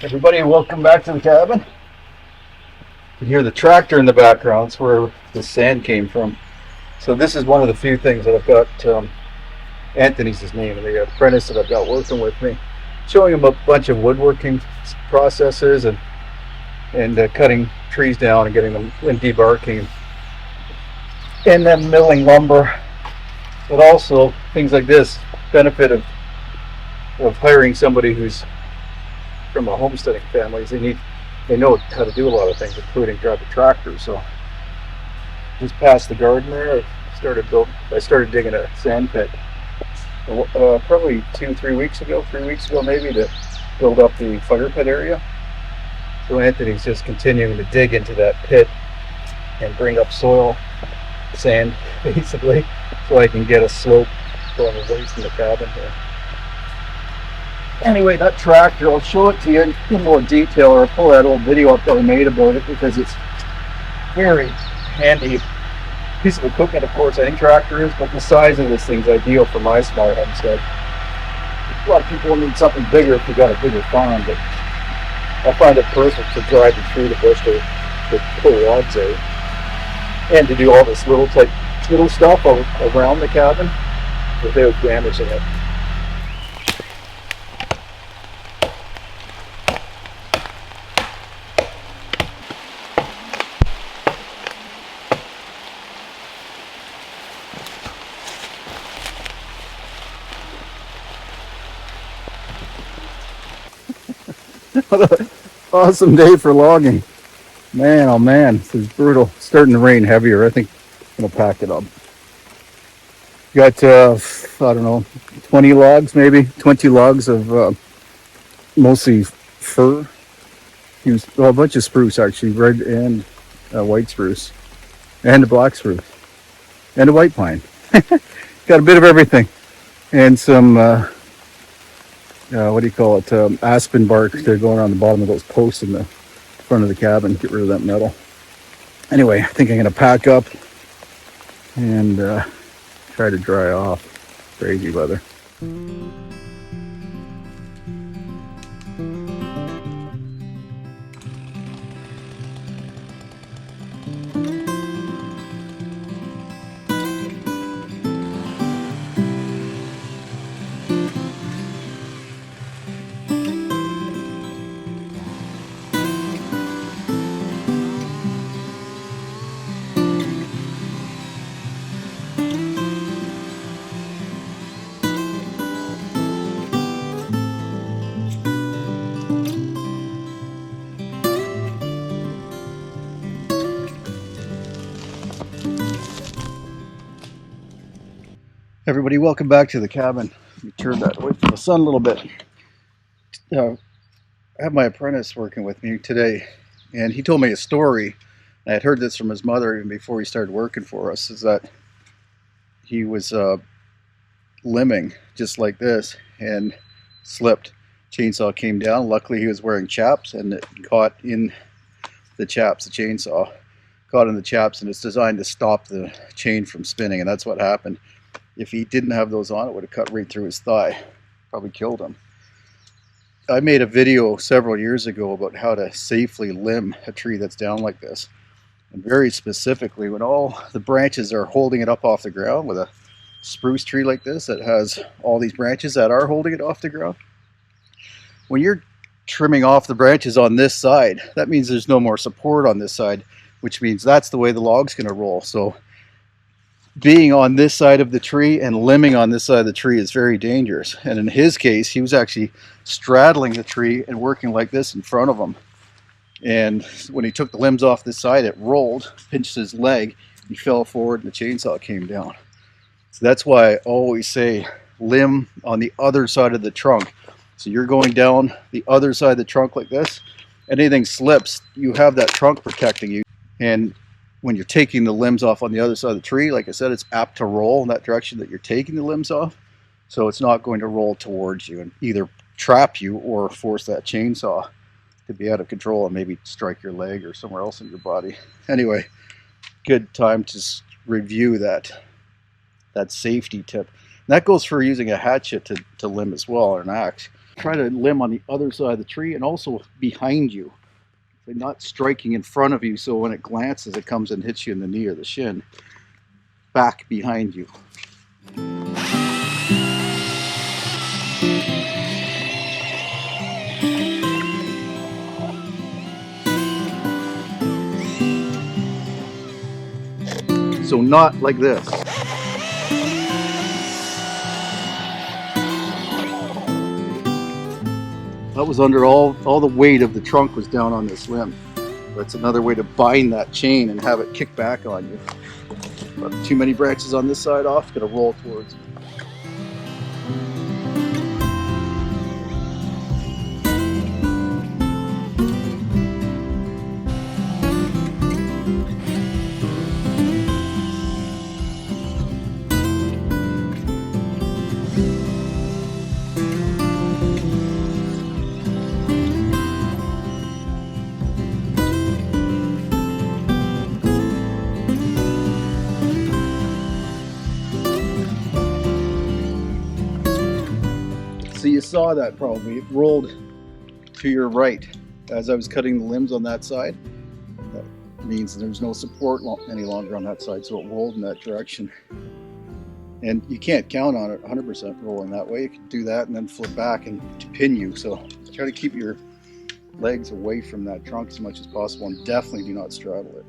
Everybody, welcome back to the cabin. You can hear the tractor in the background. It's where the sand came from. So this is one of the few things that I've got. Anthony's his name, the apprentice that I've got working with me, showing him a bunch of woodworking processes and cutting trees down and getting them and debarking, and then milling lumber. But also things like this benefit of hiring somebody who's from a homesteading family. They know how to do a lot of things, including drive a tractor. So just past the garden there, I started digging a sand pit probably 3 weeks ago maybe, to build up the fire pit area. So Anthony's just continuing to dig into that pit and bring up sand basically, so I can get a slope going away from the cabin here. Anyway, that tractor, I'll show it to you in more detail, or I'll pull that old video up that I made about it, because it's very handy piece of equipment. Of course, any tractor is, but the size of this thing's ideal for my small homestead. A lot of people need something bigger if you got a bigger farm, but I find it perfect for driving through the bush to pull logs out, and to do all this little stuff around the cabin without damaging it. What an awesome day for logging. Man, oh man, this is brutal. It's starting to rain heavier. I think I'm going to pack it up. Got, I don't know, 20 logs maybe, 20 logs of mostly fir. A bunch of spruce actually, red and white spruce, and a black spruce, and a white pine. Got a bit of everything. And some what do you call it, aspen bark to go around the bottom of those posts in the front of the cabin, get rid of that metal. Anyway, I think I'm going to pack up and try to dry off. Crazy weather. Everybody, welcome back to the cabin. Let me turn that away from the sun a little bit. I have my apprentice working with me today, and he told me a story. I had heard this from his mother even before he started working for us, is that he was limbing just like this and slipped. Chainsaw came down. Luckily he was wearing chaps, and it caught in the chaps. The chainsaw caught in the chaps, and it's designed to stop the chain from spinning, and that's what happened. If he didn't have those on, it would have cut right through his thigh, probably killed him. I made a video several years ago about how to safely limb a tree that's down like this. And very specifically, when all the branches are holding it up off the ground, with a spruce tree like this that has all these branches that are holding it off the ground, when you're trimming off the branches on this side, that means there's no more support on this side, which means that's the way the log's going to roll. So being on this side of the tree and limbing on this side of the tree is very dangerous. And in his case, he was actually straddling the tree and working like this in front of him. And when he took the limbs off this side, it rolled, pinched his leg, he fell forward, and the chainsaw came down. So that's why I always say limb on the other side of the trunk. So you're going down the other side of the trunk like this. Anything slips, you have that trunk protecting you. And when you're taking the limbs off on the other side of the tree, like I said, it's apt to roll in that direction that you're taking the limbs off. So it's not going to roll towards you and either trap you or force that chainsaw to be out of control and maybe strike your leg or somewhere else in your body. Anyway, good time to review that safety tip. And that goes for using a hatchet to limb as well, or an axe. try to limb on the other side of the tree and also behind you. They're not striking in front of you, so when it glances, it comes and hits you in the knee or the shin. Back behind you. So not like this. That was under all the weight of the trunk was down on this limb. That's another way to bind that chain and have it kick back on you. But too many branches on this side off, it's going to roll towards you. So you saw that probably. It rolled to your right as I was cutting the limbs on that side. That means there's no support any longer on that side, so it rolled in that direction. And you can't count on it 100% rolling that way. You can do that and then flip back and to pin you. So try to keep your legs away from that trunk as much as possible, and definitely do not straddle it.